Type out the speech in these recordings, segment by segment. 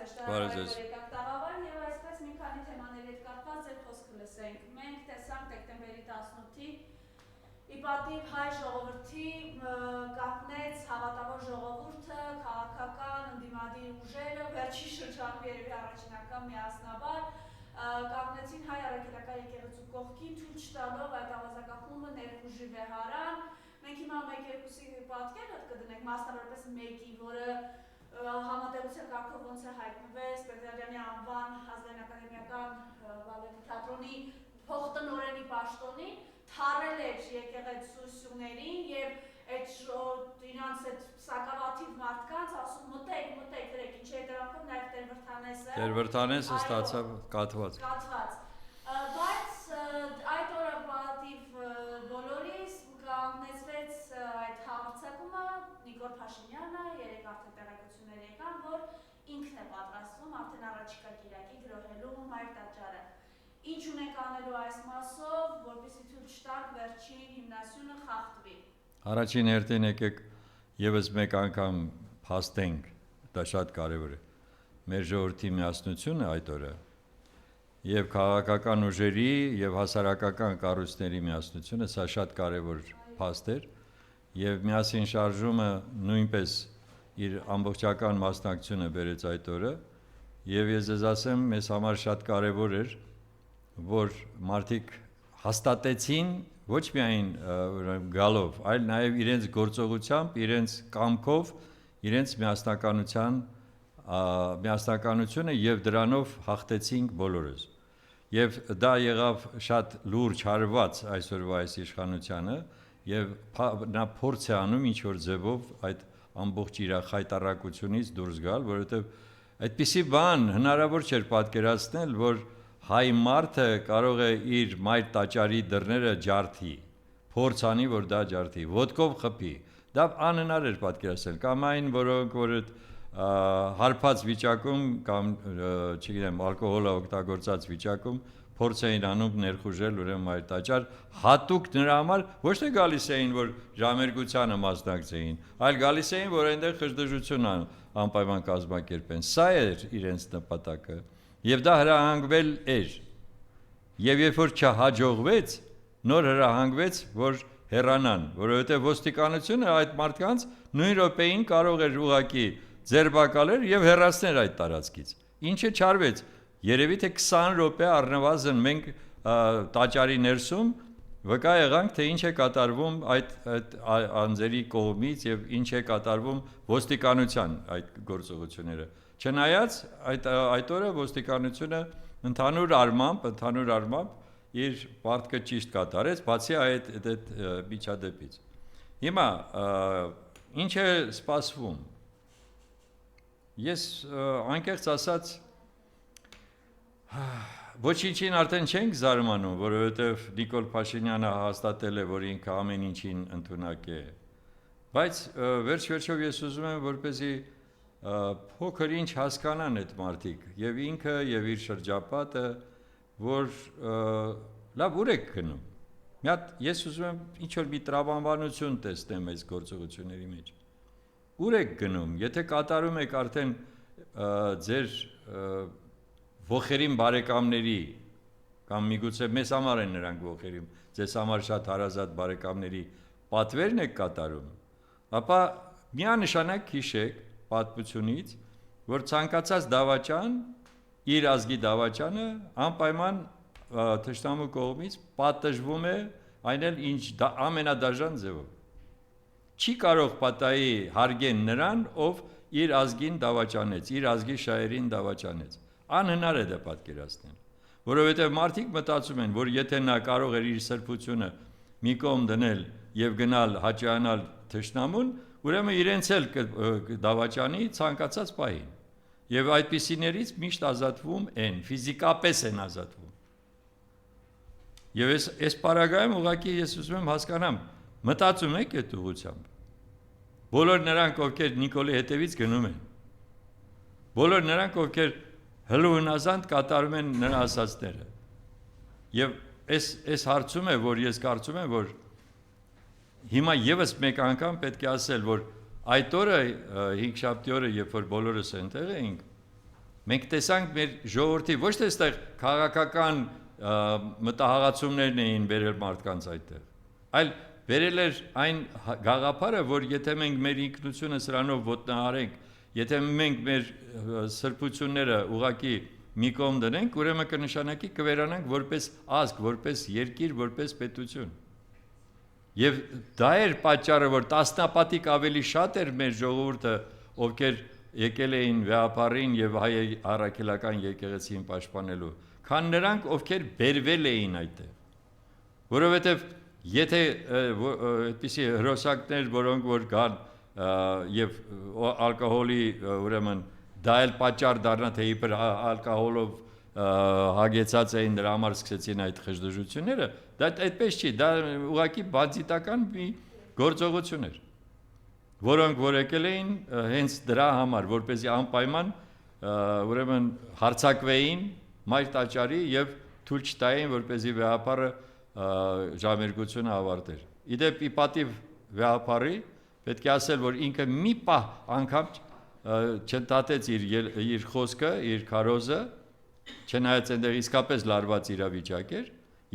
Բարեզես։ Տաղավար եւ այսպես մի քանի թեմաների հետ կապված ձեր խոսքը լսենք։ Մենք տեսանք դեկտեմբերի 18-ի ի պատիվ հայ ժողովրդի կապնեց հավատավոր ժողովուրդը, քաղաքական ընդդիմադիր ուժերը, վերջի շրջանում երևի առաջին անգամ միասնաբար կապնեցին հայ առաքելական եկեղեցու կողքին, թույլ չտալով այդ ավազակախումը ներուժի վեհարան։ Մենք հիմա մեկ-երկուսի պատկերը կդնենք, մասնավորապես մեկի, որը համատեղության կարգով ոնց է հայտնվեց Բեգդադյանի անվան Ազգային ակադեմիական բալետի թատրոնի փոխտնօրենի պաշտոնին, թարել էր եկեղեցու սյուներին եւ այդ իրանց այդ սակավաթիվ մարդկանց ասում մտեք, գրեք, ինչի հետևանքով նաեւ Տեր-Վրթանեսը ստացավ կաթված։ Բայց այդ օրը պատիվ բոլորիս կանգնեցվեց այդ հաղորդակցումը Նիկոլ Փաշինյանը երեք արդեն տեղեկություններ եկան, որ ինքն է պատրաստվում արդեն առաջիկա կիրակի գրոհելու մայր տաճարը։ Ինչ ունենք անելու այս մասով, որպեսզի թույլ չտանք վերջին հիմնասյունը խախտվի։ Առաջին հերթին եկեք եւս մեկ անգամ փաստենք, դա շատ կարեւոր է։ Մեր ժողովրդի միասնությունը այդ օրը եւ քաղաքական ուժերի եւ հասարակական կառույցների միասնությունը, սա շատ կարեւոր փաստ էր եւ միասին շարժումը նույնպես իր ամբողջական մասնակցությունը բերեց այդ օրը եւ ես ձեզ ասեմ, մեզ համար շատ կարեւոր էր, որ մարդիկ հաստատեցին ոչ միայն գալով, այլ նաեւ իրենց գործողությամբ, իրենց կամքով, իրենց միասնականությունը եւ դրանով հաղթեցինք բոլորս։ Եվ դա եղավ շատ լուրջ հարված այսօրվա այս իշխանությանը եւ նա փորձ է անում ինչ որ ձևով այդ ամբողջ իր խայտարակությունից դուրս գալ, որովհետեւ այդպիսի բան հնարավոր չէր պատկերացնել, որ հայ մարդը կարող է իր մայր տաճարի դռները ջարդի, փորձ անի, որ դա ջարդի, ոտքով խփի։ Դա անհնար էր պատկերացնել, կամ այն, որոնք որ հարբած վիճակում կամ չգիտեմ, ալկոհոլը օգտագործած վիճակում փորձ էին անում ներխուժել ուրեմն մայր տաճար, հատուկ նրա համար ոչ թե գալիս էին, որ ժամերգությանը մասնակցեին, այլ գալիս էին, որ այնտեղ խժդժություն անպայման կազմակերպեն։ Սա էր իրենց նպատակը, եւ դա հրահանգվել էր։ Եվ երբ որ չհաջողվեց, նոր հրահանգվեց, որ հեռանան, որովհետեւ ոստիկանությունը այդ մարդկանց նույն րոպեին կարող էր ուղակի ձերբակալել եւ հեռացնել այդ տարածքից։ Ինչը չարվեց, երևի թե 20 րոպե առնվազն մենք տաճարի ներսում վկա եղանք, թե ինչ է կատարվում այդ անձերի կողմից եւ ինչ է կատարվում ոստիկանության այդ գործողությունները։ Չնայած այդ օրը ոստիկանությունը ընդհանուր առմամբ իր պարտքը ճիշտ կատարեց, բացի այդ միջադեպից։ Հիմա ինչ է սպասվում։ Ես անկեղծ ասած ոչինչին արդեն չենք զարմանում, որովհետև Նիկոլ Փաշինյանը հաստատել է, որ ինքը ամեն ինչին ընդունակ է։ Բայց վերջ-վերջով ես ուզում եմ, որպեսզի փոքր ինչ հասկանան այդ մարդիկ, եւ ինքը եւ իր շրջապատը, որ լավ ուր եք գնում։ Մի հատ ես ուզում եմ ինչ որ մի տրամաբանություն տեսնեմ այս գործողությունների մեջ։ Ուր եք գնում, եթե կատարում եք արդեն ձեր ողերին բարեկամների կամ միգուցե մեզ համար են նրանք ողերին, ձեզ համար շատ հարազատ բարեկամների պատվերն եք կատարում, ապա միանշանակ հիշեք պատմությունից, որ ցանկացած դավաճան, իր ազգի դավաճանը անպայման թշնամու կողմից պատժվում է, այն էլ ինչ ամենադաժան ձևով։ Չի կարող պատահի հարգեն նրան, ով իր ազգին դավաճանեց, իր ազգի շահերին դավաճանեց։ Անհնար է դա պատկերացնել, որովհետև մարդիկ մտածում են, որ եթե նա կարող էր իր սրբությունը մի կողմ դնել եւ գնալ հաճանալ թշնամուն, ուրեմն իրենց էլ դավաճանի ցանկացած պահին։ Եվ այդպիսիներից միշտ ազատվում են, ֆիզիկապես են ազատվում։ Եվ այս պարագայում ուղղակի ես ուզում եմ հասկանամ, մտածում եք այդ ուղղությամբ։ Բոլոր նրանք, ովքեր Նիկոլի հետևից գնում են, բոլոր նրանք, ովքեր հլուհնազանդ կատարում են նրա ասածները։ Եվ այս հարցում է, որ ես կարծում եմ, որ հիմա եւս մեկ անգամ պետք է ասել, որ այդ օրը 5 շաբթի օրը, երբ որ բոլորս այնտեղ էինք, Մենք տեսանք մեր ժողովրդի ոչ թե այստեղ քաղաքական մտահղացումներն էին վերել մարդկանց այդտեղ, այլ վերել էր այն գաղափարը, որ եթե մենք մեր ինքնությունը սրանով ոտնահարենք, եթե մենք մեր սրբությունները ուղղակի մի կողմ դնենք, ուրեմն կնշանակի կվերանանք որպես ազգ, որպես երկիր, որպես պետություն։ Եվ դա էր պատճառը, որ տասնապատիկ ավելի շատ էր մեր ժողովուրդը, ովքեր եկել էին վեհապարին եւ հայ առաքելական եկեղեցին պաշտպանելու, քան նրանք, ովքեր բերվել էին այդտեղ։ Որովհետեւ եթե այդպիսի հրոսակներ, որոնք որ կան եւ ալկոհոլի ուրեմն դա էլ պատճառ դառնա, թե իբր ալկոհոլով հագեցած էին դրա համար սկսեցին այդ խժդժությունները, դա այդպես չի, դա ուղղակի բացիտական մի գործողություն էր, որոնք որ եկել էին հենց դրա համար, որպեսզի անպայման ուրեմն հարձակվեին մայր տաճարի եւ թույլ չտային, որպեսզի վեհապարը ժամերգությունը ավարտեր։ Իդեպ ի պատիվ վեհապարի պետք է ասել, որ ինքը մի պահ անգամ չընդհատեց իր խոսքը, իր քարոզը, չնայած այնտեղ իսկապես լարված իրավիճակ էր,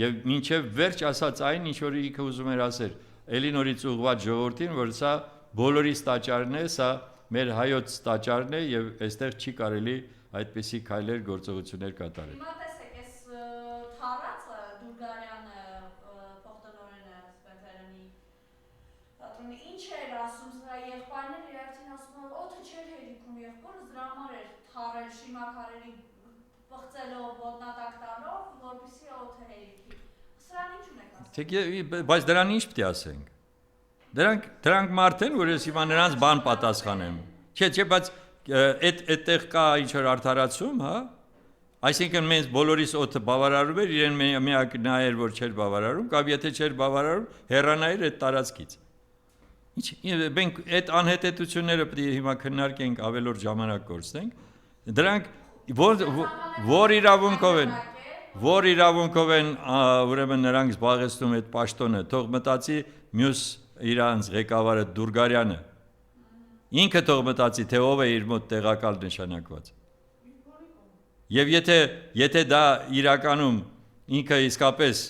եւ մինչեւ վերջ ասաց այն, ինչ որ ինքը ուզում էր ասել, էլի նորից ուղղված ժողովրդին, որ սա բոլորիս տաճարն է, սա մեր հայոց տաճարն է եւ այստեղ չի կարելի այդպիսի քայլեր, գործողություններ կատարել։ Հիմա տեսեք, այս թարածը Դուրգարյանը փոխտնօրենը Սպենսերյանի պատրոնի ինչ էր ասում, սրա եղբայրները իրարցին ասում են, օդը չէր հերիքում, եղբորը դրա համար էր թարել շիմաքարերի պղծելով, ոտնատակ տալով, որպեսզի օդը հերիքի։ Սրան ինչ ունեք ասում։ Բայց դրան ինչ պետք է ասենք։ Դրանք մարդ են, որ ես հիմա նրանց բան պատասխանեմ։ Չէ, բայց այդտեղ կա ինչ որ արդարացում, հա։ Այսինքն մենք բոլորիս օդը բավարարում էր, իրեն միակ նա էր, որ չէր բավարարում, կամ եթե չէր բավարարում, հեռանայր այդ տարածքից։ Մենք այդ անհետեցությունները պետք է հիմա քննարկենք, ավելորդ ժամանակ կորցնենք։ Դրանք որ իրավունքով են ուրեմն նրանք զբաղեցնում այդ պաշտոնը, թող մտածի մյուս իրանց ղեկավարը Դուրգարյանը։ Ինքը թող մտածի, թե ով է իր մոտ տեղակալ նշանակված։ Եվ եթե դա իրականում ինքը իսկապես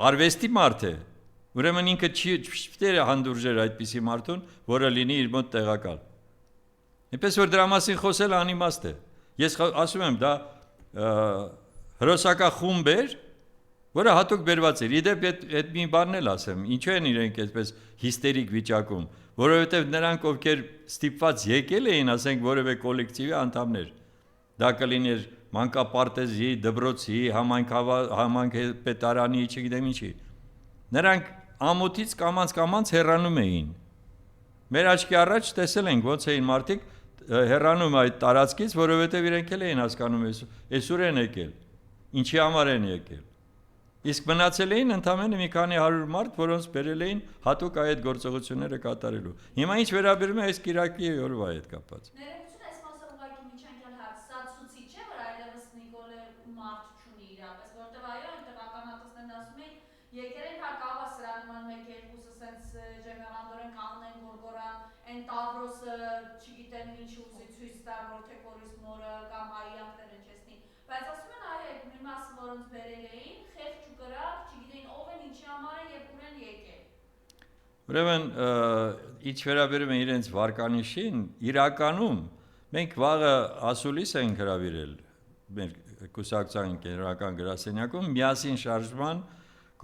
արվեստի մարդ է, ուրեմն ինքը չի հանդուրժեր այդպիսի մարդուն, որը լինի իր մոտ տեղակալ։ Այնպես որ դրա մասին խոսելը անիմաստ է։ Ես ասում եմ, դա հրոսակախումբ էր, որը հատուկ բերված էր։ Իդեպ այդ մի բանն էլ ասեմ, ինչու են իրենք այդպես հիստերիկ վիճակում, որովհետև նրանք ովքեր ստիպված եկել էին, ասենք որևէ կոլեկտիվի անդամներ, դա կլիներ մանկապարտեզի, դպրոցի, համայնքապետարանի, չգիտեմ ինչի, նրանք ամոթից կամաց հեռանում էին։ Մեր աչքի առաջ տեսել ենք ոնց էին մարդիկ հեռանում այդ տարածքից, որովհետև իրենք էլ էին հասկանում, այսուր են եկել, ինչի համար են եկել։ Իսկ մնացել էին ընդամենը մի քանի 100 մարդ, որոնց բերել էին հատուկ այդ գործողությունները կատարելու։ Հիմա ինչ վերաբերում է այս Կիրակի օրվա հետ կապված։ Ներողություն, այս մասը ուղղակի միջանկյալ հարց, սա ցույցիչ է, որ այլևս Նիկոլը մարդ չունի իրապես, որտեղ այո, այնտեղ ականատեսներն ասում էին, եկել են հա կավա սրա նման 1-2-ը սենց ջեներալորեն կանեն գորգորան, այն Տավրոսը, չգիտեմ ինչ ուզի ցույց տար, որ թե կորիս մորը կամ հայի ակները չեսնի, բայց ասում են այո, այդ մի մասը որոնց բերել էին, խեղճ ու կրակ, չգիտեին ով են, ինչի համար են եւ ուր են եկել։ Ուրեմն ինչ վերաբերում է իրենց վարկանիշին, իրականում մենք վաղը ասուլիս ենք հրավիրել մեր կուսակցության կենտրոնական գրասենյակում միասին շարժման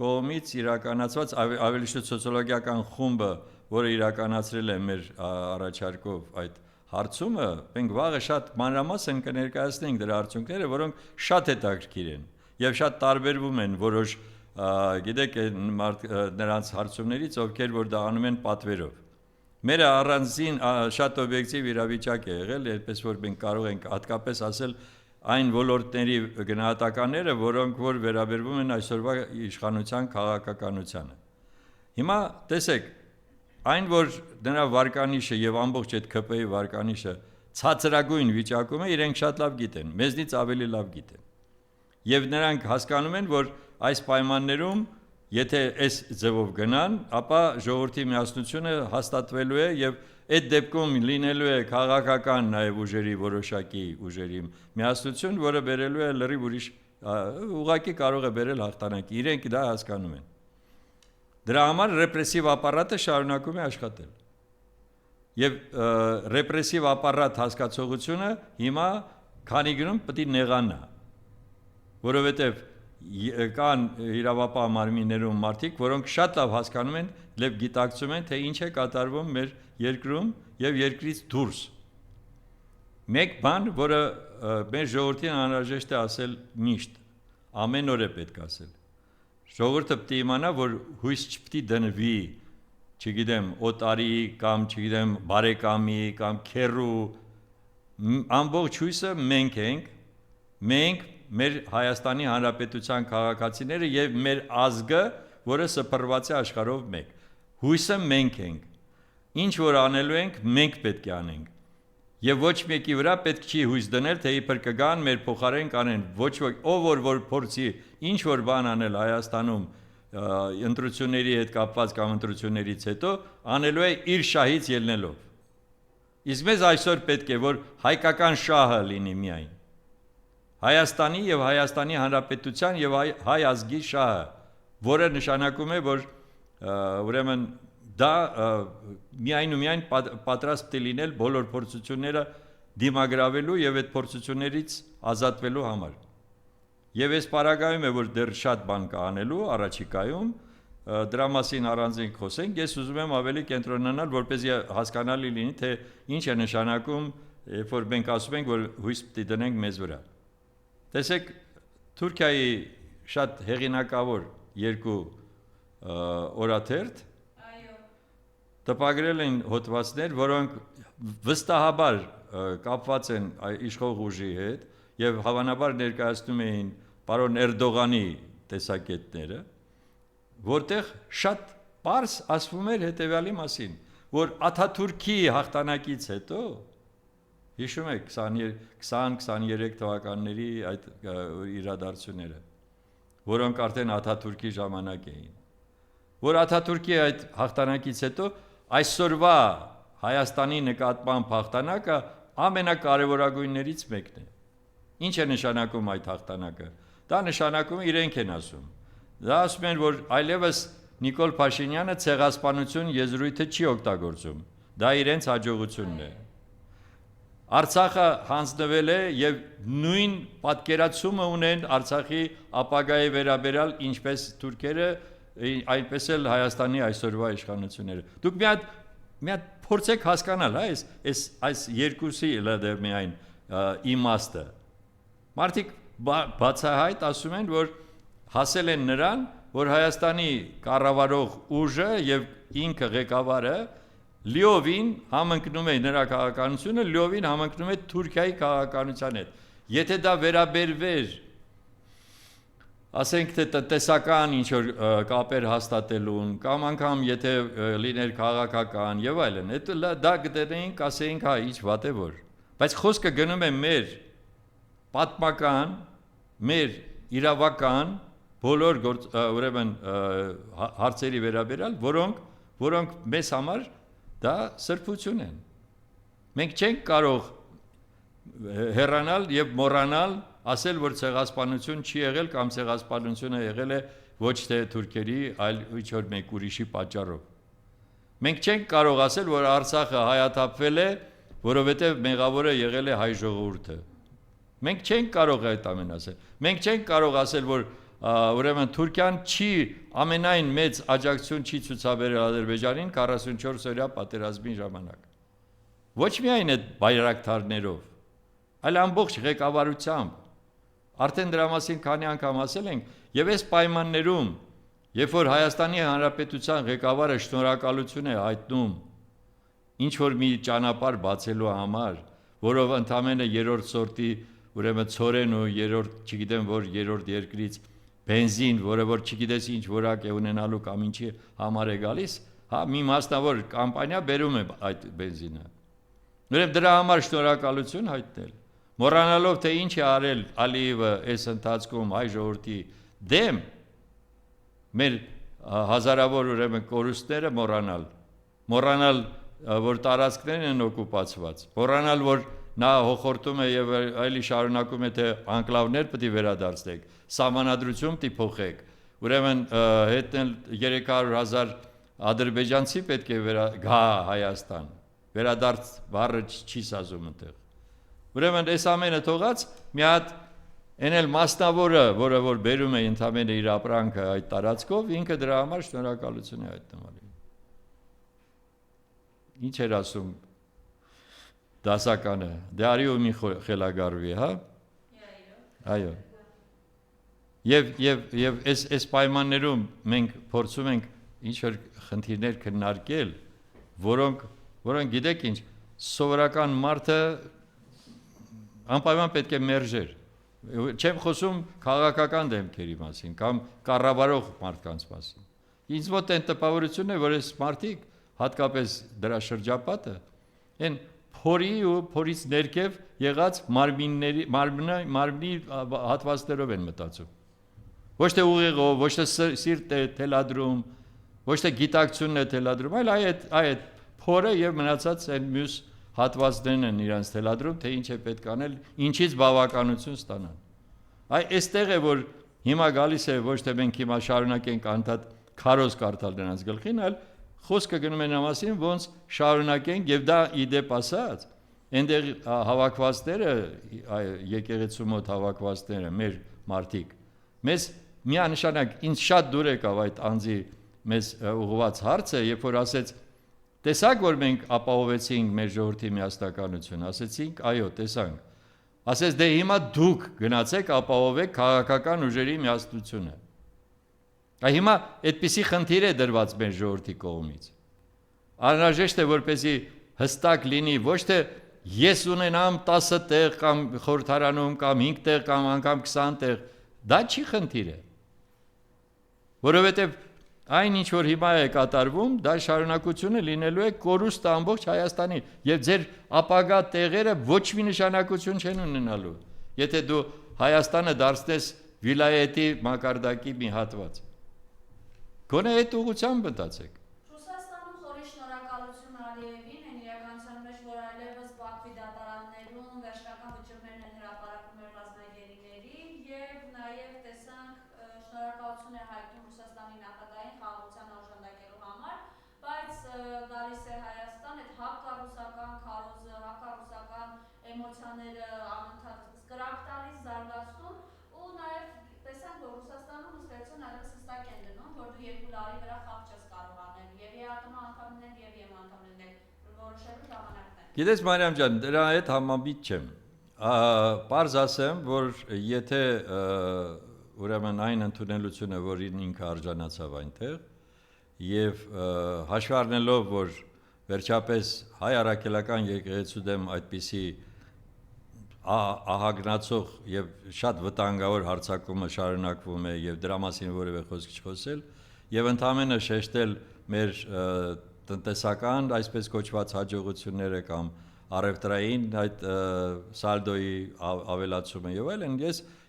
կողմից իրականացված ավելի շուտ սոցիոլոգիական խումբը, որը իրականացրել է մեր առաջարկով այդ հարցումը, մենք վաղը շատ մանրամասն կներկայացնենք դրա արդյունքները, որոնք շատ հետաքրքիր են եւ շատ տարբերվում են որոշ գիտեք նրանց հարցումներից, ովքեր որ դա անում են պատվերով։ Մերը առանձին շատ օբյեկտիվ իրավիճակ է եղել, այդպես որ մենք կարող ենք հատկապես ասել այն ոլորտների գնահատականները, որոնք որ վերաբերվում են այսօրվա իշխանության քաղաքականությանը։ Հիմա տեսեք, այն որ նրա վարկանիշը եւ ամբողջ այդ ԿՊ-ի վարկանիշը ցածրագույն վիճակում է, իրենք շատ լավ գիտեն, մեզնից ավելի լավ գիտեն։ Եվ նրանք հասկանում են, որ այս պայմաններում, եթե այս ձևով գնան, ապա ժողովրդի միասնությունը հաստատվելու է եւ այդ դեպքում լինելու է քաղաքական նաև ուժերի որոշակի ուժերի միասնություն, որը բերելու է լրիվ ուրիշ ուղղակի կարող է բերել հաղթանակի, իրենք դա հասկանում են։ Դրա համար ռեպրեսիվ ապարատը շարունակում է աշխատել։ Եվ ռեպրեսիվ ապարատ հասկացողությունը հիմա քանի գնում պետք է նեղանա, որովհետև կան իրավապահ մարմիններում մարդիկ, որոնք շատ լավ հասկանում են եւ գիտակցում են, թե ինչ է կատարվում մեր երկրում եւ երկրից դուրս։ Մեկ բան, որը մեր ժողովրդին անհրաժեշտ է ասել միշտ, ամեն օր է պետք ասել։ Ժողովուրդը պետք է իմանա, որ հույս չպետք է դնվի, չգիտեմ, օտարի կամ չգիտեմ, բարեկամի կամ քերու, ամբողջ հույսը մենք ենք, մենք մեր Հայաստանի Հանրապետության քաղաքացիները եւ մեր ազգը, որը սփռված է աշխարհով մեկ։ Հույսը մենք ենք։ Ինչ որ անելու ենք, մենք պետք է անենք։ Եվ ոչ մեկի վրա պետք չի հույս դնել, թե իբր կգան մեր փոխարեն կանեն, ոչ ոք, ով որ փորձի ինչ որ բան անել Հայաստանում ընտրությունների հետ կապված կամ ընտրություններից հետո, անելու է իր շահից ելնելով։ Իսկ մեզ այսօր պետք է որ հայկական շահը լինի միայն։ Հայաստանի եւ Հայաստանի Հանրապետության եւ հայ ազգի շահը, որը նշանակում է, որ ուրեմն դա միայն ու միայն պատրաստ է լինել բոլոր փորձությունները դիմագրավելու եւ այդ փորձություններից ազատվելու համար։ Եվ այս պարագայում է, որ դեռ շատ բան կա անելու առաջիկայում, դրա մասին առանձին խոսենք, ես ուզում եմ ավելի կենտրոնանալ, որպեսզի հասկանալի լինի, թե ինչ է նշանակում, երբ որ մենք ասում ենք, որ հույս պետք է դնենք մեզ վրա։ Տեսեք, Թուրքիայի շատ հեղինակավոր երկու օրաթերթ տպագրել են հոդվածներ, որոնք վստահաբար կապված են իշխող ուժի հետ եւ հավանաբար ներկայացնում էին պարոն Էրդողանի տեսակետները, որտեղ շատ պարզ ասվում էր հետեւյալի մասին, որ Աթաթուրքի հաղթանակից հետո հիշում եք 20-23 թվականների այդ իրադարձությունները, որոնք արդեն Աթաթուրքի ժամանակ էին, որ Աթաթուրքի այդ հաղթանակից հետո այսօրվա Հայաստանի նկատմամբ հաղթանակը ամենակարևորագույններից մեկն է։ Ինչ է նշանակում այդ հաղթանակը։ Դա նշանակում է իրենք են ասում։ Դա ասում են, որ այլևս Նիկոլ Փաշինյանը ցեղասպանություն եզրույթը չի օգտագործում։ Դա իրենց հաջողությունն է։ Արցախը հանձնվել է եւ նույն պատկերացումը ունեն Արցախի ապագայի վերաբերյալ ինչպես թուրքերը, այնպես էլ Հայաստանի այսօրվա իշխանությունները։ Դուք մի հատ փորձեք հասկանալ, այս երկուսի լեդեր միայն իմաստը։ Մարդիկ բացահայտ ասում են, որ հասել են նրան, որ Հայաստանի կառավարող ուժը եւ ինքը ղեկավարը լիովին համընկնում է նրա քաղաքականությունը, լիովին համընկնում է Թուրքիայի քաղաքականության հետ։ Եթե դա վերաբերվեր, ասենք թե տնտեսական ինչ որ կապեր հաստատելուն, կամ անգամ եթե լիներ քաղաքական եւ այլն, դա գտնեինք, ասեինք, հա, ինչ վատ է որ։ Բայց խոսքը գնում է մեր պատմական, մեր իրավական բոլոր ուրեմն հարցերի վերաբերյալ, որոնք մեզ համար դա սրբություն են։ Մենք չենք կարող հեռանալ եւ մոռանալ, ասել, որ ցեղասպանություն չի եղել կամ ցեղասպանությունը եղել է ոչ թե թուրքերի, այլ ինչ որ մեկ ուրիշի պատճառով։ Մենք չենք կարող ասել, որ Արցախը հայաթափվել է, որովհետեւ մեղավորը եղել է հայ ժողովուրդը։ Մենք չենք կարող այդ ամեն ասել։ Մենք չենք կարող ասել, որ ուրեմն Թուրքիան չի ամենայն մեծ աջակցություն չի ցուցաբերել Ադրբեջանին 44-օրյա պատերազմի ժամանակ։ Ոչ միայն այդ բայրակթարներով, այլ ամբողջ ղեկավարությամբ։ Արդեն դրա մասին քանի անգամ ասել ենք, եւ այս պայմաններում, երբ որ Հայաստանի Հանրապետության ղեկավարը շնորհակալություն է հայտնում ինչ որ մի ճանապարհ բացելու համար, որով ընդամենը երրորդ սորտի ուրեմն ծորեն ու երրորդ, չգիտեմ որ երրորդ երկրից բենզին, որը որ չգիտես ինչ որակ է ունենալու կամ ինչի համար է գալիս, հա մի մասնավոր կամպանիա բերում է այդ բենզինը։ Ուրեմն դրա համար շնորհակալություն հայտնել, մոռանալով թե ինչ է արել Ալիևը այս ընթացքում հայ ժողովրդի դեմ, մեր հազարավոր ուրեմն կորուստները մոռանալ որ տարածքներն են օկուպացված, մոռանալ, որ նա հոխորտում է եւ այլի շարունակում է թե անկլավներ պետք է վերադարձնեք, սահմանադրություն պետք է փոխեք, ուրեմն հետնել 300,000 ադրբեջանցի պետք է գա Հայաստան, վերադարձ բառը չի ասում այնտեղ, ուրեմն այս ամենը թողած մի հատ Այն էլ մասնավորը, որը որ բերում է ընդամենը իր ապրանքը այդ տարածքով, ինքը դրա համար շնորհակալություն է հայտնել։ Ինչ էր ասում դասականը, դե արի ու մի խելագարվի, հա։ Այո։ Եվ այս պայմաններում մենք փորձում ենք ինչ որ խնդիրներ քննարկել, որոնք գիտեք ինչ, սովորական մարդը անպայման պետք է մերժեր։ Չեմ խոսում քաղաքական դեմքերի մասին կամ կառավարող մարդկանց մասին։ Ինձ մոտ այն տպավորությունն է, որ այս մարդիկ, հատկապես դրա շրջապատը, այն փորի ու փորից ներքև եղած մարմնի հատվածներով են մտածում։ Ոչ թե ուղեղով, ոչ թե սիրտ է թելադրում, ոչ թե գիտակցությունն է թելադրում, այլ այդ փորը եւ մնացած այն մյուս հատվածներն են իրանց թելադրում, թե ինչ է պետք անել, ինչից բավականություն ստանան։ Այստեղ է որ հիմա գալիս է ոչ թե մենք հիմա շարունակենք անդադ քարոզ կարդալ նրանց գլխին, այլ խոսքը գնում է նա մասին, ոնց շարունակենք եւ դա իդեպ ասած, այնտեղ հավաքվածները, եկեղեցու մոտ հավաքվածները, մեր մարդիկ, մեզ միանշանակ ինձ շատ դուր եկավ այդ անձի մեզ ուղղված հարցը, երբ որ ասեց Տեսակ, որ մենք ապահովեցինք մեր ժողովրդի միասնականությունը, ասեցինք, այո, տեսանք։ Ասեց, դե հիմա դուք գնացեք ապահովեք քաղաքական ուժերի միասնությունը։ Հիմա այդպիսի խնդիր է դրված մեր ժողովրդի կողմից։ Անհրաժեշտ է, որպեսզի հստակ լինի, ոչ թե ես ունենամ 10 տեղ կամ խորհրդարանում կամ 5 տեղ կամ անգամ 20 տեղ, դա չի խնդիրը։ Որովհետև Այն ինչ որ հիմա է կատարվում, դա շարունակությունը լինելու է կորուստը ամբողջ Հայաստանի եւ ձեր ապագա տեղերը ոչ մի նշանակություն չեն ունենալու։ Եթե դու Հայաստանը դարձնես վիլայետի մակարդակի մի հատված։ Գոնե այդ ուղղությամբ մտածեք։ Ռուսաստանում խորի շնորհակալություն Ալիևին, այն իրականության մեջ, որ այլևս Բաքվի դատարաններում վերջնական վճռներն են հրապարակում մեր ռազմագերիներին եւ նաեւ տեսանք շնորհակալություն է հայտնում Ռուսաստանի նախագահային խաղաղության օժանդակելու համար, բայց գալիս է Հայաստան այդ հակառուսական քարոզը, հակառուսական էմոցիաները անընդհատ կրակ տալիս, զարգացնում ու նաեւ տեսանք, որ Ռուսաստանում ըստ այլևս հստակ են դնում, որ դու երկու լարի վրա խաղ չես կարող անել եւ ԵԱՏՄ անդամներ եւ ԵՄ անդամներ որոշելու ժամանակն է։ Գիտես Մարիամ ջան, դրա հետ համամիտ չեմ։ Պարզ ասեմ, որ եթե ուրեմն այն ընդունելությունը, որին ինքը արժանացավ այնտեղ, եւ հաշվի առնելով, որ վերջապես հայ առաքելական եկեղեցու դեմ այդպիսի ահագնացող եւ շատ վտանգավոր հարձակումը շարունակվում է եւ դրա մասին որևէ խոսք չխոսել եւ ընդհանրապես շեշտել մեր տնտեսական, այսպես կոչված հաջողությունները կամ առևտրային այդ սալդոյի ավելացումը եւ այլն,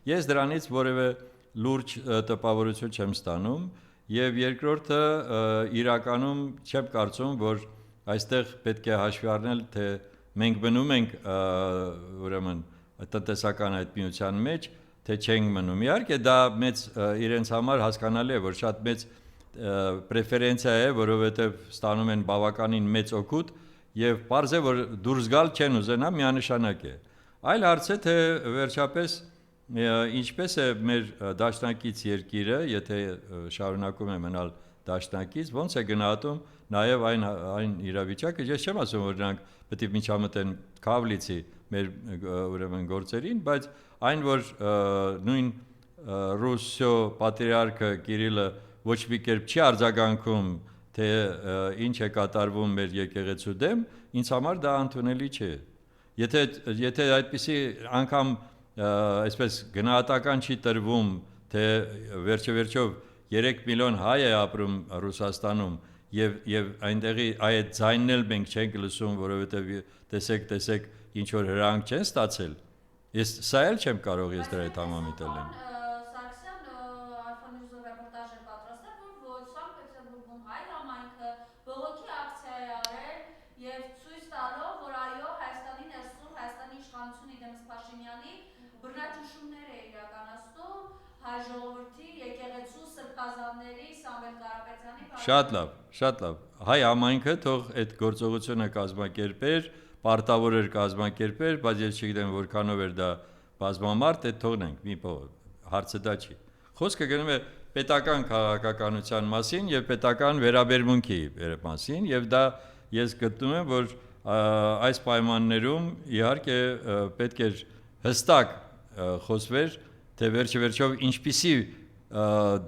ես դրանից որևէ լուրջ տպավորություն չեմ ստանում եւ երկրորդը իրականում չեմ կարծում, որ այստեղ պետք է հաշվի առնել, թե մենք մնում ենք ուրեմն տնտեսական այդ միության մեջ, թե չենք մնում։ Իհարկե դա մեծ իրենց համար հասկանալի է, որ շատ մեծ պրեֆերենցիա է, որովհետև ստանում են բավականին մեծ օգուտ եւ պարզ է, որ դուրս գալ չեն ուզենա, միանշանակ է։ Այլ հարց է, թե վերջապես ինչպես է մեր դաշնակից երկիրը, եթե շարունակում է մնալ դաշնակից, ոնց է գնահատում նաև այն իրավիճակը, ես չեմ ասում, որ նրանք պետք է միջամտեն Քավլիցի մեր ուրեմն գործերին, բայց այն, որ նույն Ռուսիո պատրիարքը Կիրիլը ոչ մի կերպ չի արձագանքում, թե ինչ է կատարվում մեր եկեղեցու դեմ, ինձ համար դա ընդունելի չէ։ Եթե այդպիսի անգամ այսպես գնահատական չի տրվում, թե վերջով 3 միլիոն հայ է ապրում Ռուսաստանում եւ այնտեղի այդ ձայնն էլ մենք չենք լսում, որովհետեւ տեսեք ինչ որ հրանք չեն ստացել։ Ես սա էլ չեմ կարող ես դրա հետ համամիտել եմ։ Սարգսյան Alfa-News-ով ռեպորտաժ է պատրաստել, որ Սանկտ Պետերբուրգում հայ համայնքը բողոքի ակցիա է արել կառավարությունը իդեմս Փաշինյանի բռնաճնշումներ է իրականացնում հայ ժողովրդի եկեղեցու սրբազանների Սամվել Կարապետյանի Շատ լավ հայ համայնքը թող այդ գործողությունը կազմակերպեր պարտավոր էր կազմակերպեր բայց ես չգիտեմ որքանով էր դա բազմամարդ այդ թողնենք մի հարցը դա չի խոսքը գնում է պետական քաղաքականության մասին եւ պետական վերաբերմունքի մասին եւ դա ես գտնում եմ որ այս պայմաններում իհարկե պետք է հստակ խոսվեր թե վերջով ինչպիսի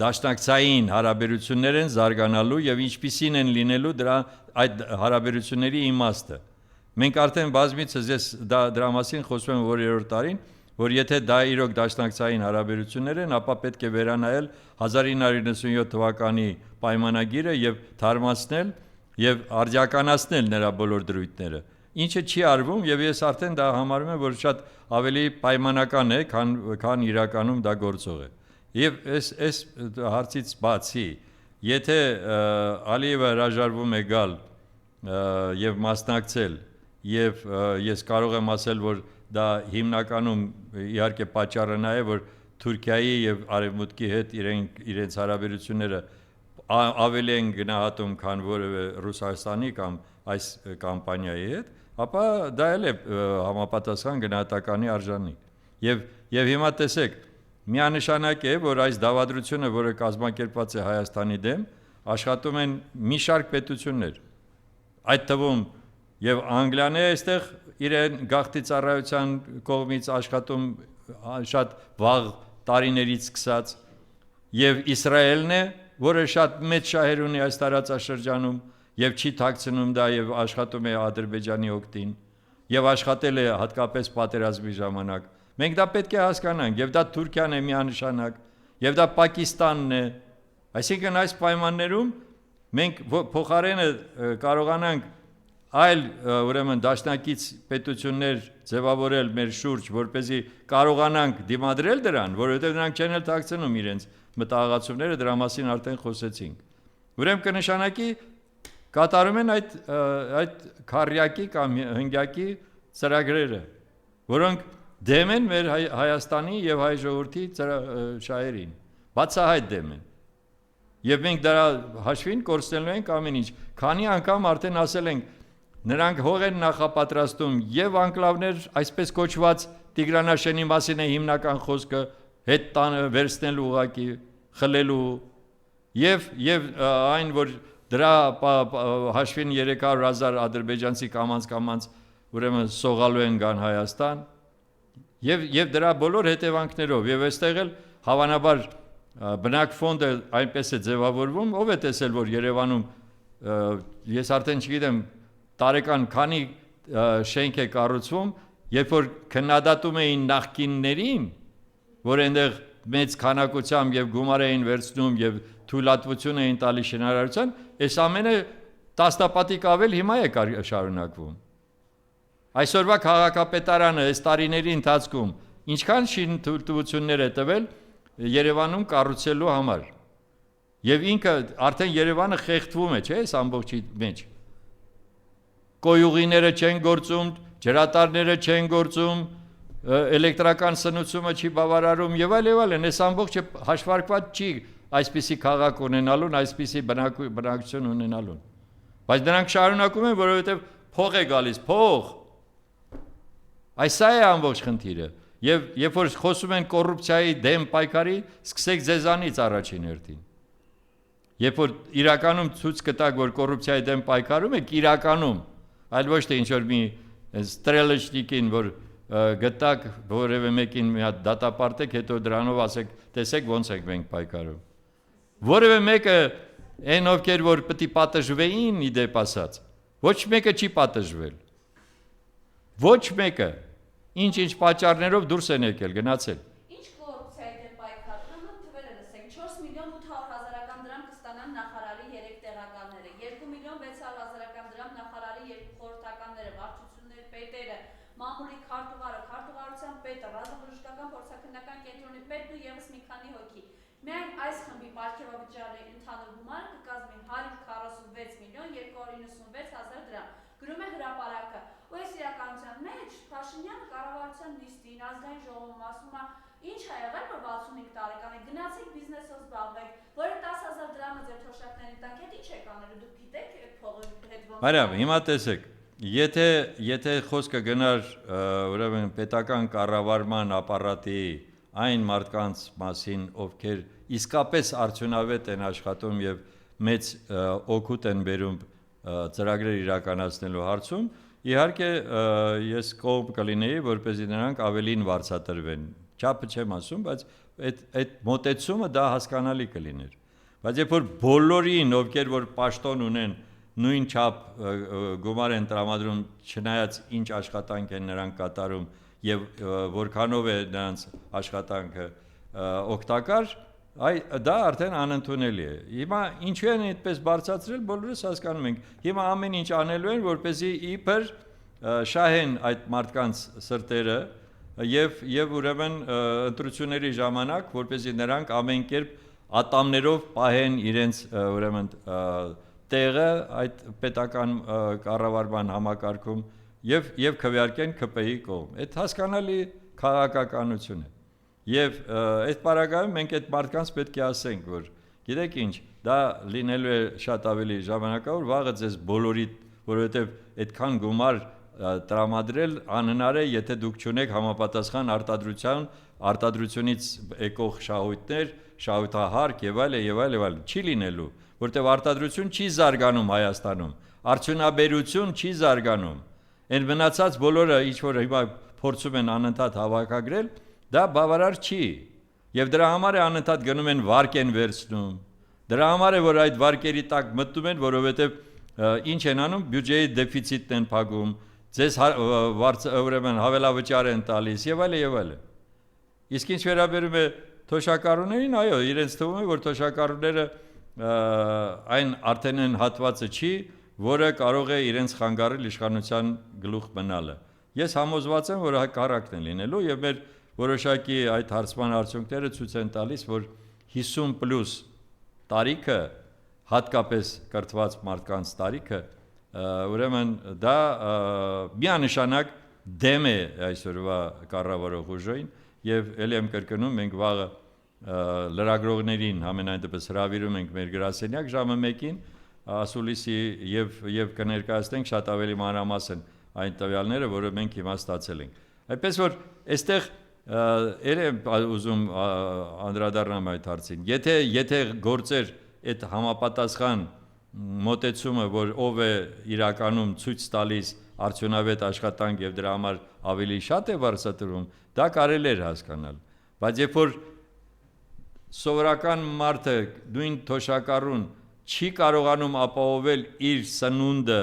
դաշնակցային հարաբերություններ են զարգանալու եւ ինչպիսին են լինելու դրա այդ հարաբերությունների իմաստը մենք արդեն բազմիցս ես դրա մասին խոսում եմ որ երրորդ տարին որ եթե դա իրոք դաշնակցային հարաբերություններ են ապա պետք է վերանայել 1997 թվականի պայմանագիրը եւ թարմացնել եւ արձիականացնել նրա բոլոր դրույթները ինչը չի արվում եւ ես արդեն դա համարում եմ որ շատ ավելի պայմանական է քան իրականում դա գործող է եւ այս հարցից բացի եթե Ալիևը հրաժարվում է գալ եւ մասնակցել եւ ես կարող եմ ասել որ դա հիմնականում իհարկե պատճառը նա է որ Թուրքիայի եւ Արևմուտքի հետ իրենց հարաբերությունները ավելի են գնահատում քան որևէ Ռուսաստանի կամ այս կամպանիայի հետ ապա դա էլ է համապատասխան գնահատականի արժանի եւ հիմա տեսեք միանշանակ է որ այս դավադրությունը որը կազմակերպված է Հայաստանի դեմ աշխատում են մի շարք պետություններ այդ թվում եւ Անգլիան է այստեղ իրեն գաղթի ծառայության կողմից աշխատում շատ վաղ տարիներից սկսած եւ Իսրայելն է որը շատ մեծ շահեր ունի այս տարածաշրջանում եւ չի թաքցնում դա եւ աշխատում է Ադրբեջանի օգտին եւ աշխատել է հատկապես պատերազմի ժամանակ մենք դա պետք է հասկանանք եւ դա Թուրքիան է միանշանակ եւ դա Պակիստանն է այսինքն այս պայմաններում մենք փոխարենը կարողանանք այլ ուրեմն դաշնակից պետություններ ձևավորել մեր շուրջ որպեսզի կարողանանք դիմադրել դրան որովհետեւ նրանք չեն էլ թաքցնում իրենց մտահղացումները դրա մասին արդեն խոսեցինք ուրեմն կնշանակի կատարում են այդ քարյակի կամ հնգյակի ծրագրերը որոնք դեմ են մեր Հայաստանի եւ հայ ժողովրդի շահերին բացահայտ դեմ են եւ մենք դրա հաշվին կորցնելու ենք ամեն ինչ քանի անգամ արդեն ասել ենք նրանք հող են նախապատրաստում եւ անկլավներ այսպես կոչված Տիգրանաշենի մասին է հիմնական խոսքը հետ տանը վերցնելու ուղակի խլելու եւ այն որ դրա հաշվին 300,000 ադրբեջանցի կամած ուրեմն սողալու են գան Հայաստան եւ դրա բոլոր հետևանքներով եւ այստեղ էլ հավանաբար բնակ ֆոնդը այնպես է ձևավորվում ով է տեսել որ Երևանում ես արդեն չգիտեմ տարեկան քանի շենք է կառուցվում երբ որ քննադատում էին նախկիններին որ այնտեղ մեծ քանակությամբ եւ գումար էին վերցնում եւ թույլատվություն էին տալիս շինարարության այս ամենը տասնապատիկ ավել հիմա է շարունակվում այսօրվա քաղաքապետարանը այս տարիների ընթացքում ինչքան շինթույլտվություններ է տվել Երևանում կառուցելու համար եւ ինքը արդեն Երևանը խեղդվում է չէ՞ այս ամբողջի մեջ կոյուղիները չեն գործում ջրատարները չեն գործում էլեկտրական սնուցումը չի բավարարում եւ այլն այս ամբողջը հաշվարկված չի այսպիսի քաղաք ունենալուն այսպիսի բնակչություն ունենալուն բայց նրանք շարունակում են որովհետեւ փող է գալիս փող այսա է ամբողջ խնդիրը եւ երբ որ խոսում են կոռուպցիայի դեմ պայքարի սկսեք ձեզանից առաջին հերթին երբ որ իրականում ցույց կտակ որ կոռուպցիայի դեմ պայքարում եք իրականում այլ ոչ թե ինչ որ մի ստրելեչնիկին որ գտակ որևէ մեկին մի հատ դատապարտեք հետո դրանով ասեք տեսեք ոնց ենք մենք պայքարում որևէ մեկը այն ովքեր որ պետք է պատժվեին իդեպ ասած ոչ մեկը չի պատժվել ոչ մեկը ինչ պատճառներով դուրս են եկել գնացել ինչ կոռուպցիայի դեմ պայքարում թվերը լսենք 4 միլիոն 800,000 դրամ կստանան նախարարի 3 տեղականները 2 միլիոն 600,000 դրամ նախարարի 2 խորհրդականները վարչությունների պետերը մամուլի քարտուղարության պետը ռազմաբժշկական փորձաքննական կենտրոնի պետն ու եւս մի քանի հոգի միայն այս խմբի պարգևավճարի ընդհանուր գումարը կկազմի 146 միլիոն 296,000 դրամ գրում է հրապարակը ու այս իրականության մեջ Փաշինյանը կառավարության կառավարության նիստին, ազգային ժողովում ասում է, ինչ է եղել, որ 65 տարեկան եք, գնացեք բիզնեսով զբաղվեք, որը 10,000 դրամը ձեր թոշակների տակ հետ ինչ եք անելու, դուք գիտեք այդ փողի հետ ոնց։ Մարիամ, հիմա տեսեք, եթե խոսքը գնար ուրեմն պետական կառավարման ապարատի այն մարդկանց մասին, ովքեր իսկապես արդյունավետ են աշխատում եւ մեծ օգուտ են բերում ծրագրեր իրականացնելու հարցում, իհարկե ես կողմ կլինեի, որպեսզի նրանք ավելին վարձատրվեն։ Չափը չեմ ասում, բայց այդ մոտեցումը դա հասկանալի կլիներ։ Բայց երբ որ բոլորին, ովքեր որ պաշտոն ունեն, նույն չափ գումար են տրամադրում, չնայած ինչ աշխատանք են նրանք կատարում եւ որքանով է նրանց աշխատանքը օգտակար, դա արդեն անընդունելի է։ Հիմա ինչու են այդպես բարձրացրել, բոլորս հասկանում ենք։ Հիմա ամեն ինչ անելու են, որպեսզի իբր շահեն այդ մարդկանց սրտերը եւ ուրեմն ընտրությունների ժամանակ, որպեսզի նրանք ամեն կերպ ատամներով պահեն իրենց ուրեմն տեղը այդ պետական կառավարման համակարգում եւ քվեարկեն ԿՊ-ի կողմ։ Այդ հասկանալի քաղաքականություն է։ Եվ այդ պարագայում մենք այդ մարդկանց պետք է ասենք, որ գիտեք ինչ, դա լինելու է շատ ավելի ժամանակավոր, վաղը ձեզ բոլորիդ, որովհետեւ այդքան գումար տրամադրել անհնար է, եթե դուք չունեք համապատասխան արտադրությունից եկող շահույթներ, շահութահարկ եւ այլ, չի լինելու, որտեղ արտադրություն չի զարգանում Հայաստանում, արդյունաբերություն չի զարգանում։ Այն մնացած բոլորը, ինչ որ հիմա փորձում են անընդհատ հավաքագրել, դա բավարար չի։ Եվ դրա համար է անընդհատ գնում են վարկ են վերցնում։ Դրա համար է որ այդ վարկերի տակ մտնում են, որովհետեւ ինչ են անում, բյուջեի դեֆիցիտն են փակում, ձեզ ուրեմն հավելավճար են տալիս եւ այլ։ Իսկ ինչ վերաբերում է թոշակառուներին, այո, իրենց թվում է, որ թոշակառուները այն արդեն են հատվածը չի, որը կարող է իրենց խանգարել իշխանության գլուխ մնալը։ Ես համոզված եմ, որ հակառակն է լինելու եւ մեր որոշակի այդ հարցման արդյունքները ցույց են տալիս, որ 50+ տարիքը, հատկապես կրթված մարդկանց տարիքը, ուրեմն դա միանշանակ դեմ է այսօրվա կառավարող ուժին եւ ելի եմ կրկնում, մենք վաղը լրագրողներին ամենայն դեպս հրավիրում ենք մեր գրասենյակ ժամը 1-ին ասուլիսի եւ կներկայացնենք շատ ավելի մանրամասն այն տվյալները, որը մենք հիմա ստացել ենք։ Այնպես որ այստեղ եմ ուզում անդրադառնամ այդ հարցին։ Եթե գործեր այդ համապատասխան մոտեցումը, որ ով է իրականում ցույց տալիս արդյունավետ աշխատանք եւ դրա համար ավելի շատ է վարձատրում, դա կարելի է հասկանալ։ Բայց երբ որ սովորական մարդը նույն թոշակառուն չի կարողանում ապահովել իր սնունդը,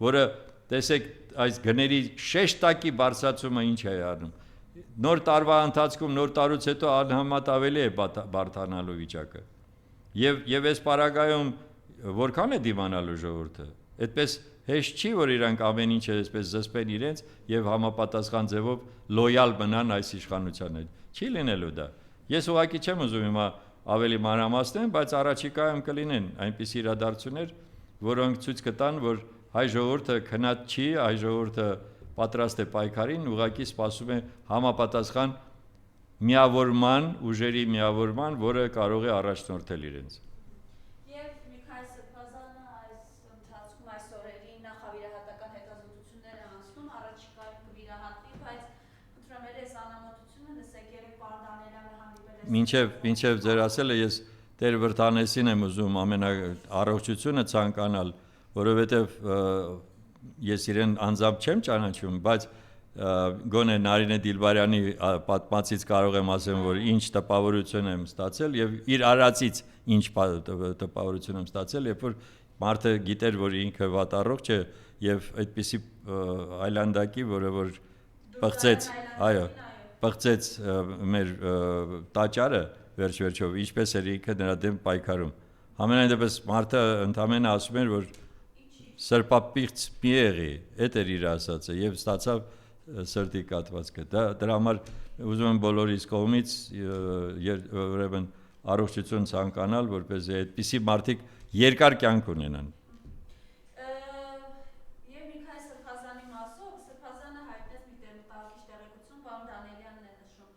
որը տեսեք այս գների շեշտակի բարձրացումը ինչ է անում։ Նոր տարվա ընթացքում նոր տարուց հետո անհամեմատ ավելի է բարդանալու վիճակը։ Եվ այս պարագայում որքան է դիմանալու ժողովուրդը։ Այդպես հեշտ չի, որ իրանք ամեն ինչ այսպես զսպեն իրենց եւ համապատասխան ձևով լոյալ մնան այս իշխանությանը։ Չի լինելու դա։ Ես ուղղակի չեմ ուզում հիմա ավելի մանրամասնել, բայց առաջիկայում կլինեն այնպիսի իրադարձություններ, որոնք ցույց կտան, որ հայ ժողովուրդը քնած չի, հայ ժողովուրդը պատրաստ է պայքարին, ուղղակի սպասում է համապատասխան միավորման, ուժերի միավորման, որը կարող է առաջնորդել իրենց։ Եվ Միքայել Սրբազանը այս ընթացքում այս օրերին նախավիրահատական հետազոտություններ է անցնում, առաջիկայում կվիրահատվի, բայց խնդրում եմ այս անամոթությունը լսեք, երեք պարոն Դանիելյանը հանդիպել է։ Մինչև ձեր ասելը ես Տեր Վրդանեսին եմ ուզում ամենաառողջությունը ցանկանալ, որովհետև ես իրեն անձամբ չեմ ճանաչում, բայց գոնե Նարինե Դիլբարյանի պատմածից կարող եմ ասեմ, որ ինչ տպավորություն եմ ստացել եւ իր արածից ինչ տպավորություն եմ ստացել, երբ որ մարդը գիտեր, որ ինքը վատառողջ է եւ այդպիսի այլանդակի, որը որ պղծեց մեր տաճարը վերջ-վերջով, ինչպես էր ինքը նրա դեմ պայքարում։ Համենայն դեպս մարդը ընդամենը ասում էր, որ սրբապիղծ մի եղի, այդ էր իր ասածը եւ ստացավ սրտի կատվածքը։ Դրա համար ուզում եմ բոլորիս կողմից ուրեմն առողջություն ցանկանալ, որպեսզի այդպիսի մարդիկ երկար կյանք ունենան։ Եվ Միքայել Սրբազանի մասով Սրբազանը հայտնեց մի մտահոգիչ տեղեկություն, պարոն Դանիելյանն է նշում։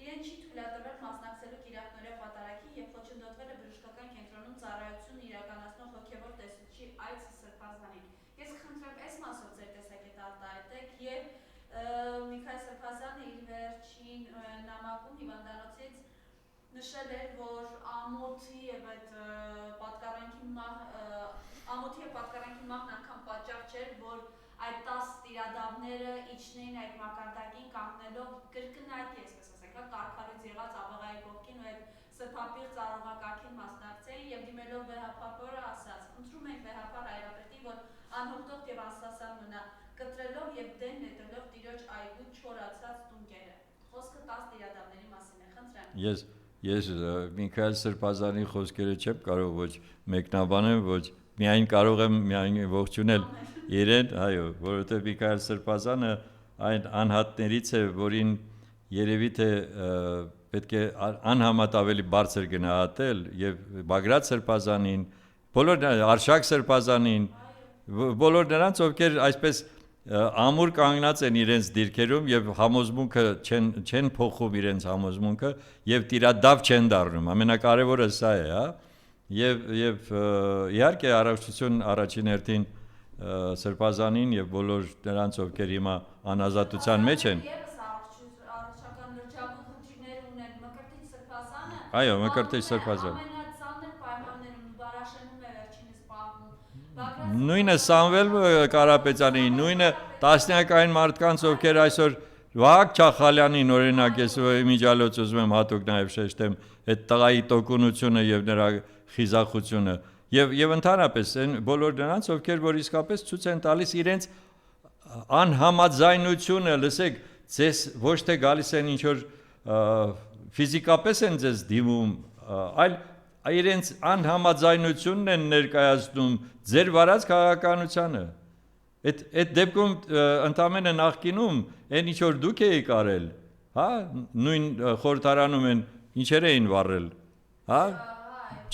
Իրեն չի թույլատրվել մասնակցելու կիրակնօրյա պատարագի եւ խոչընդոտվել է բժշկական կենտրոնում ծառայություն իրականացնող հոգեվոր տեսուչի Այցի Սրբազանին։ Ես խնդրեմ այս մասով ձեր տեսակետը արտահայտեք եւ Միքայել Սրբազյանը իր վերջին նամակում հիվանդանոցից նշել էր, որ ամոթի եւ այդ պատկառանքի մահն անգամ պատճառ չէր, որ այդ 10 տիրադավները իջնեին այդ մակարդակին կանգնելով կրկնակի, այսպես ասենք, կարգալից եղած ԱՎՂ-ի կողքին ու այդ սրբապիղծ արողակարգին մասնակցեին եւ դիմելով վեհապարը ասաց. «Խնդրում ենք վեհապար Հայրապետին, որ անհոգտող եւ անստասան մնա, կտրելով եւ դեն նետելով տիրոջ այգու չորացած տունկերը»։ Խոսքը 10 տիրադավների մասին է, խնդրեմ։ Ես Միքայել Սրբազանի խոսքերը չեմ կարող ոչ մեկնաբանել, ոչ միայն կարող եմ ողջունել իրեն, այո, որովհետև Միքայել Սրբազանը այն անհատներից է, որին երևի թե պետք է անհամեմատ ավելի բարձր գնահատել եւ Բագրատ Սրբազանին, բոլոր Արշակ Սրբազանին, բոլոր նրանց, ովքեր այսպես ամուր կանգնած են իրենց դիրքերում եւ համոզմունքը չեն փոխում իրենց համոզմունքը եւ տիրադավ չեն դառնում։ Ամենակարևորը սա է, հա։ Եվ իհարկե առողջություն առաջին հերթին Սրբազանին եւ բոլոր նրանց, ովքեր հիմա անազատության մեջ են։ Առողջական լրջագույն խնդիրներ ունեն Մկրտիչ Սրբազանը։ Այո, Մկրտիչ Սրբազանը։ Ամենածանր պայմաններում բարաշենում է վերջինս պահում։ Նույնը Սամվել Կարապետյանի, նույնը տասնյակային մարդկանց, ովքեր այսօր Վահագ Չախալյանին օրինակ ես իմիջիալոց ուզում եմ հատուկ նաև շեշտեմ այդ տղայի տոկունությունը եւ նրա խիզախությունը եւ ընդհանրապես այն բոլոր նրանց, ովքեր որ իսկապես ցույց են տալիս իրենց անհամաձայնությունը, լսեք, ձեզ ոչ թե գալիս են ինչ որ ֆիզիկապես են ձեզ դիմում, այլ իրենց անհամաձայնությունն են ներկայացնում ձեր վարած քաղաքականությանը։ Այդ դեպքում ընդամենը նախկինում այն ինչ որ դուք եք արել, հա, նույն խորհրդարանում են ինչեր էին վառել, հա,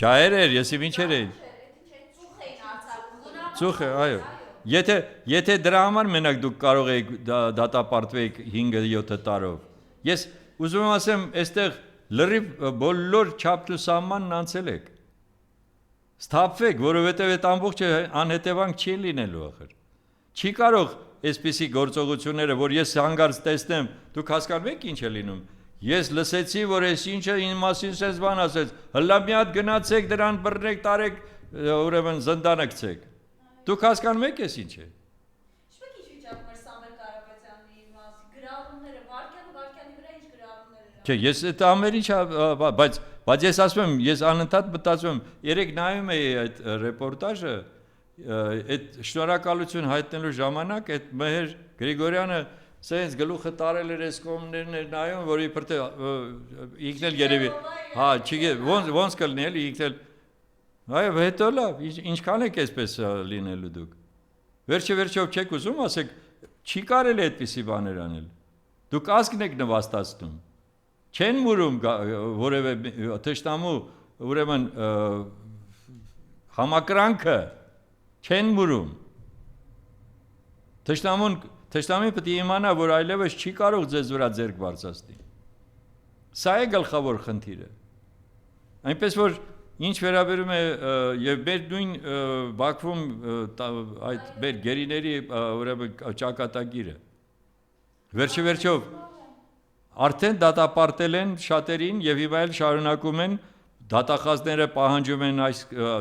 ջահեր էր, եսիմ ինչեր էին, ծուխ, այո, եթե դրա համար մենակ դուք կարող եք դատապարտվեք 5-7 տարով, ես ուզում եմ ասեմ, այստեղ լրիվ բոլոր չափն ու սահմանն անցել եք, սթափվեք, որովհետև այդ ամբողջը անհետևանք չի լինելու ախր, չի կարող այսպիսի գործողությունները, որ ես հանգարց տեսնեմ, դուք հասկանում եք ինչ է լինում, ես լսեցի, որ այս ինչը իմ մասին սենց բան ասեց, հլա մի հատ գնացեք դրան բռնեք, տարեք, ուրեմն զնդանը գցեք, դուք հասկանում եք ես ինչ է։ Ինչպես ինչ վիճակում էր Սամվել Կարապետյանի մասի, գրառումները, վարկյանի վրա ինչ գրառումներ էր։ Չէ, ես այդ ամեն ինչ, բայց ես ասում եմ, ես անընդհատ մտածում եմ, երեք նայում էի այդ ռեպորտաժը, այդ շնորհակալություն հայտնելու ժամանակ այդ Մեհեր Գրիգորյանը սենց գլուխը տարել էր այս կողմներն էր նայում, որ իբր թե ինքն էլ երևի, հա, ոնց կլինի էլի ինքն էլ, այո, հետո լավ, ինչքան եք այսպես լինելու դուք։ Վերջով չեք ուզում ասեք, չի կարելի այդպիսի բաներ անել։ Դուք ազգն եք նվաստացնում։ Չեն մուրում որևէ թշնամու, ուրեմն համակրանքը չեն մուրում։ Թշնամին պետք է իմանա, որ այլևս չի կարող ձեզ վրա ձեռք բարձրացնել։ Սա է գլխավոր խնդիրը։ Այնպես որ ինչ վերաբերում է եւ մեր նույն Բաքվում այդ մեր գերիների ուրեմն ճակատագիրը։ Վերջով արդեն դատապարտել են շատերին եւ հիմա էլ շարունակում են դատախազները պահանջում են այս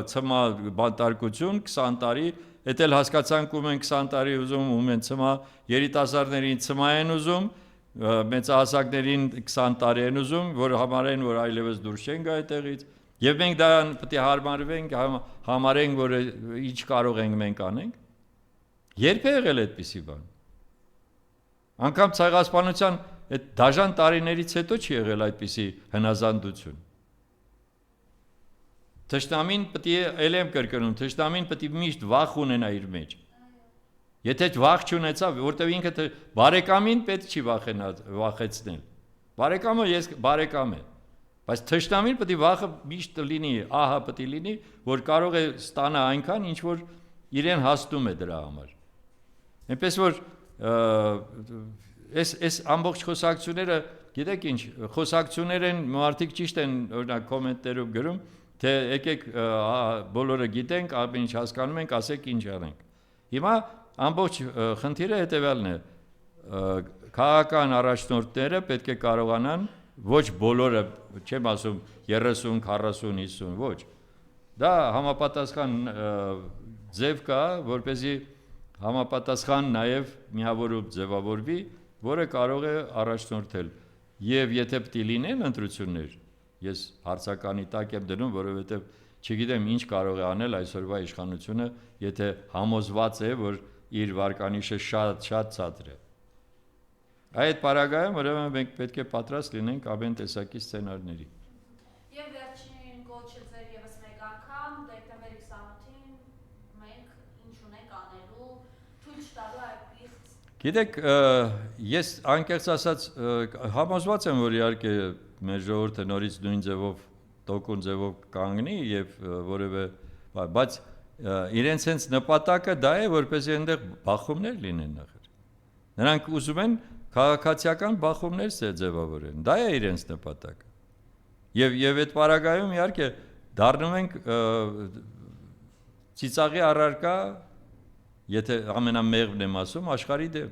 ցմա բանտարկություն 20 տարի, էդ էլ հասկացանք ում են 20 տարի ուզում, ում են ցմա, երիտասարդներին ցմա են ուզում, մեծահասակներին 20 տարի են ուզում, որ համարեն, որ այլևս դուրս չեն գա այդտեղից, եւ մենք դա պետք է հարմարվենք, համարենք, որ ինչ կարող ենք մենք անենք։ Երբ է եղել այդպիսի բան։ Անկամ ցեղասպանության այդ դաժան տարիներից հետո չի եղել այդպիսի հնազանդություն։ Թշնամին պետք է ելեմ կրկնում, թշնամին պետք է միշտ վախ ունենա իր մեջ։ Եթե վախ չունեցավ, որտեղ ինքը բարեկամին պետք չի վախեցնել։ Բարեկամը ես բարեկամ եմ, բայց թշնամին պետք է վախը միշտ լինի, ահա պետք է լինի, որ կարող է ստանա այնքան, ինչ որ իրեն հաստում է դրա համար։ Այնպես որ Այս ամբողջ խոսակցությունները, գիտեք ինչ, խոսակցություններ են, մարդիկ ճիշտ են, օրինակ կոմենտներով գրում, թե եկեք բոլորը գիտենք, ամեն ինչ հասկանում ենք, ասեք ինչ անենք։ Հիմա ամբողջ խնդիրը հետևյալն է, քաղաքական առաջնորդները պետք է կարողանան, ոչ բոլորը, չեմ ասում 30, 40, 50, ոչ, դա համապատասխան ձև կա, որպեսզի համապատասխան նաև միավորում ձևավորվի, որը կարող է առաջնորդել։ Եվ եթե պետք է լինեն ընտրություններ, ես հարցականի տակ եմ դնում, որովհետև չգիտեմ ինչ կարող է անել այսօրվա իշխանությունը, եթե համոզված է, որ իր վարկանիշը շատ ցածր է։ Այդ պարագայում ուրեմն մենք պետք է պատրաստ լինենք ամեն տեսակի սցենարների։ Եվ վերջին կոչը ձեր եւս մեկ անգամ դեկտեմբերի 28-ին մենք ինչ ունենք անելու, թույլ չտալու այդ պիղծ։ Գիտեք, ես անկեղծ ասած համոզված եմ, որ իհարկե մեր ժողովուրդը նորից նույն ձևով, տոկուն ձևով կանգնի եւ որևէ, բայց իրենց հենց նպատակը դա է, որպեսզի այնտեղ բախումներ լինեն նախ։ Նրանք ուզում են քաղաքացիական բախումներ ձևավորեն, դա է իրենց նպատակը։ Եվ այդ պարագայում իհարկե դառնում ենք ծիծաղի առարկա, եթե ամենամեղվն եմ ասում, աշխարհի դեմ։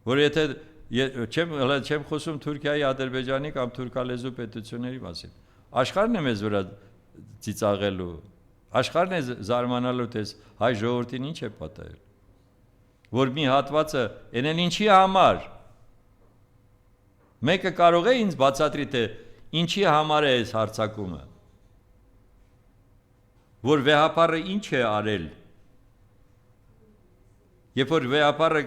Որ եթե չեմ խոսում Թուրքիայի, Ադրբեջանի կամ թուրքալեզու պետությունների մասին։ Աշխարհն է մեզ վրա ծիծաղելու, աշխարհն է զարմանալու, թե հայ ժողովրդին ինչ է պատահել։ Որ մի հատվածը այնեն ինչի համար մեկը կարող է ինձ բացատրի, թե ինչի համար է այս հարձակումը, որ վեհապարը ինչ է արել, երբ որ վեհապարը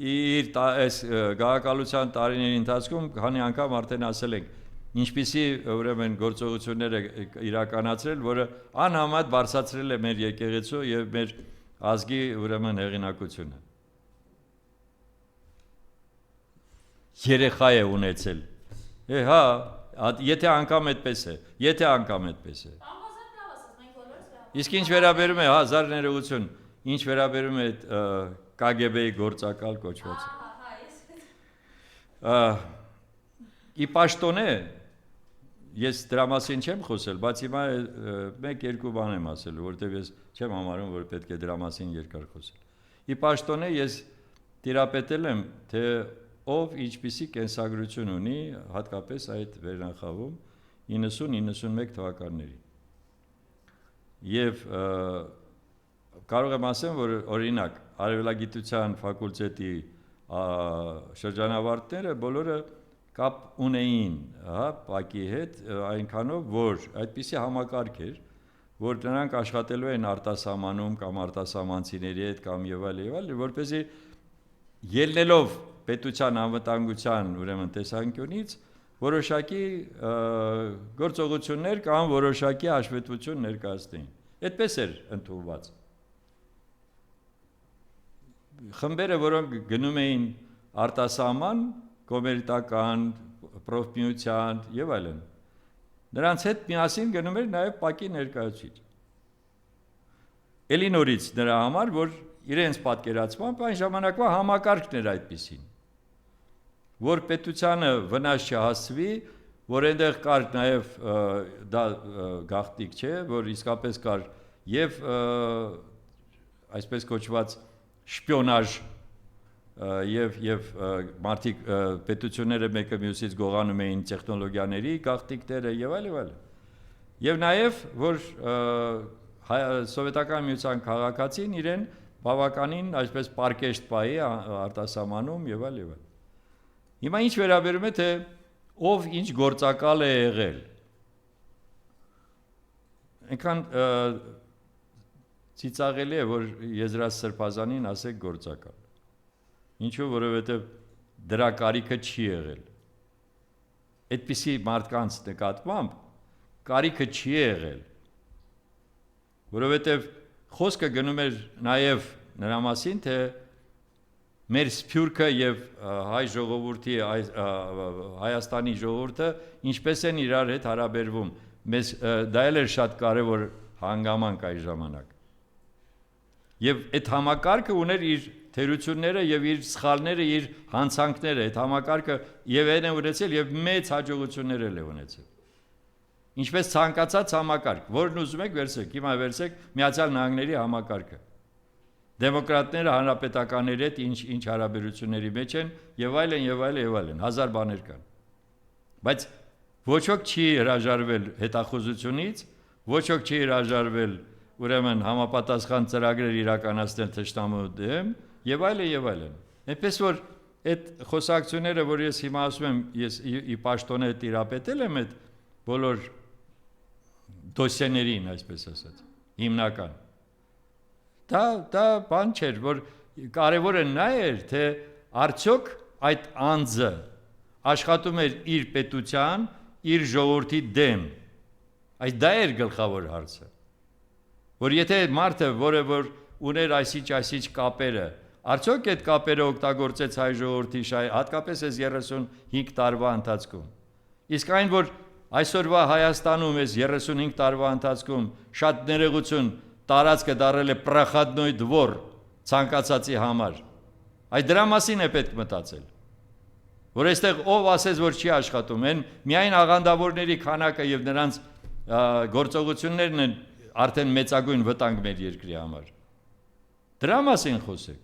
իր այս գաղակալության տարիների ընթացքում քանի անգամ արդեն ասել ենք, ինչպիսի ուրեմն գործողություններ է իրականացրել, որը անհամեմատ բարձրացրել է մեր եկեղեցու եւ մեր ազգի ուրեմն հեղինակությունը։ Երեխա է ունեցել։ Հա, եթե անգամ այդպես է, Իսկ ինչ վերաբերում է 1000 ներողություն, ինչ վերաբերում է KGB-ի գործակալ կոչված։ Ի պաշտոնե ես դրա մասին չեմ խոսել, բայց հիմա մեկ-երկու բան եմ ասել, որտեղ ես չեմ համարում, որ պետք է դրա մասին երկար խոսել։ Ի պաշտոնե ես տիրապետել եմ, թե ով ինչպիսի կենսագրություն ունի, հատկապես այդ վերնախավում 90-91 թվականների։ Եվ կարող եմ ասեմ, որ օրինակ արևելագիտության ֆակուլտետի շրջանավարտները բոլորը կապ ունեին, հա, ՊԱԿ-ի հետ, այնքանով, որ այդպիսի համակարգ էր, որ նրանք աշխատելու են արտասահմանում կամ արտասահմանցիների հետ կամ եւ այլ, որպեսզի ելնելով պետության անվտանգության ուրեմն տեսանկյունից որոշակի գործողություններ կամ որոշակի հաշվետվություն ներկայացնեին։ Այդպես էր ընդունված։ Խմբերը, որոնք գնում էին արտասահման, կոմերտական, պրոֆմիության եւ այլն, նրանց հետ միասին գնում էր նաեւ ՊԱԿ-ի ներկայացուցիչ։ Էլի նորից նրա համար, որ իրենց պատկերացմամբ այն ժամանակվա համակարգն էր այդպիսին, որ պետությանը վնաս չհասվի, որ այնտեղ կար նաև դա գաղտնիք չէ, որ իսկապես կար եւ այսպես կոչված շպիոնաժ եւ մարդիկ պետությունները մեկը մյուսից գողանում էին տեխնոլոգիաների գաղտնիքները եւ այլ։ Եվ նաեւ որ սովետական միության քաղաքացին իրեն բավականին այսպես պարկեշտ պայի արտասահմանում եւ այլ։ Հիմա ինչ վերաբերում է, թե ով ինչ գործակալ է եղել։ Այնքան ծիծաղելի է, որ Եզրած Սրբազանին ասեք գործակալ։ Ինչու, որովհետև դրա կարիքը չի եղել։ Այդպիսի մարդկանց նկատմամբ կարիքը չի եղել, որովհետև խոսքը գնում էր նաև նրա մասին, թե մեր սփյուռքը եւ հայ ժողովրդի Հայաստանի ժողովուրդը ինչպես են իրար հետ հարաբերվում։ Մեզ դա էլ էր շատ կարևոր հանգամանք այդ ժամանակ։ Եվ այդ համակարգը ուներ իր թերությունները եւ իր սխալները, իր հանցանքները, այդ համակարգը եւ այն է ունեցել եւ մեծ հաջողություններ էլ է ունեցել։ Ինչպես ցանկացած համակարգ, որն ուզում եք վերցեք, հիմա վերցեք Միացյալ Նահանգների համակարգը։ Դեմոկրատները հանրապետականների հետ ինչ հարաբերությունների մեջ են եւ այլն, հազար բաներ կան։ Բայց ոչ ոք չի հրաժարվել հետախուզությունից, ոչ ոք չի հրաժարվել ուրեմն համապատասխան ծրագրեր իրականացնել թշնամու դեմ եւ այլն։ Այնպես որ այդ խոսակցությունները, որ ես հիմա ասում եմ, ես ի պաշտոնե տիրապետել եմ այդ բոլոր դոսիեներին, այսպես ասած, հիմնական։ Դա բան չէր, որ կարևորը նա էր, թե արդյոք այդ անձը աշխատում էր իր պետության, իր ժողովրդի դեմ։ Այդ դա էր գլխավոր հարցը։ Որ եթե մարդը, որը որ ուներ այսինչ կապերը, արդյոք այդ կապերը օգտագործեց հայ ժողովրդի հատկապես այս 35 տարվա ընթացքում։ Իսկ այն, որ այսօրվա Հայաստանում այս 35 տարվա ընթացքում շատ ներողություն տարածքը դարել է պրախադնոյ դվոր ցանկացածի համար։ Այդ դրա մասին է պետք մտածել։ Որ այստեղ ով ասես որ չի աշխատում, այն միայն աղանդավորների քանակը եւ նրանց գործողություններն են արդեն մեծագույն վտանգ մեր երկրի համար։ Դրա մասին խոսեք։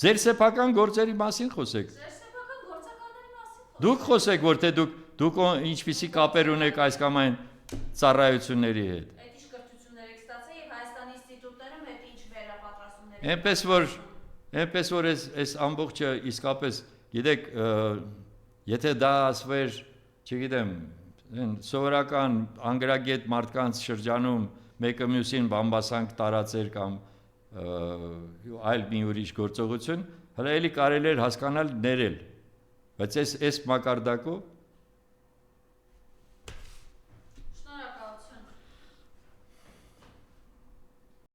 Ձեր սեփական գործերի մասին խոսեք։ Ձեր սեփական գործականների մասին Դուք խոսեք, որ թե դուք ինչպիսի կապեր ունեք այս կամ այն ծառայությունների հետ։ Այդ ինչ կրթություններ եք ստացել եւ Հայաստանի ինստիտուտներում այդ ինչ վերապատրաստումներ։ Այնպես որ այս ամբողջը իսկապես, գիտեք, եթե դա ասվեր, չգիտեմ, սովորական անգրագետ մարդկանց շրջանում մեկը մյուսին բամբասանք տարածեր կամ այլ մի ուրիշ գործողություն, հələ էլի կարելի էր հասկանալ ներել, բայց այս մակարդակով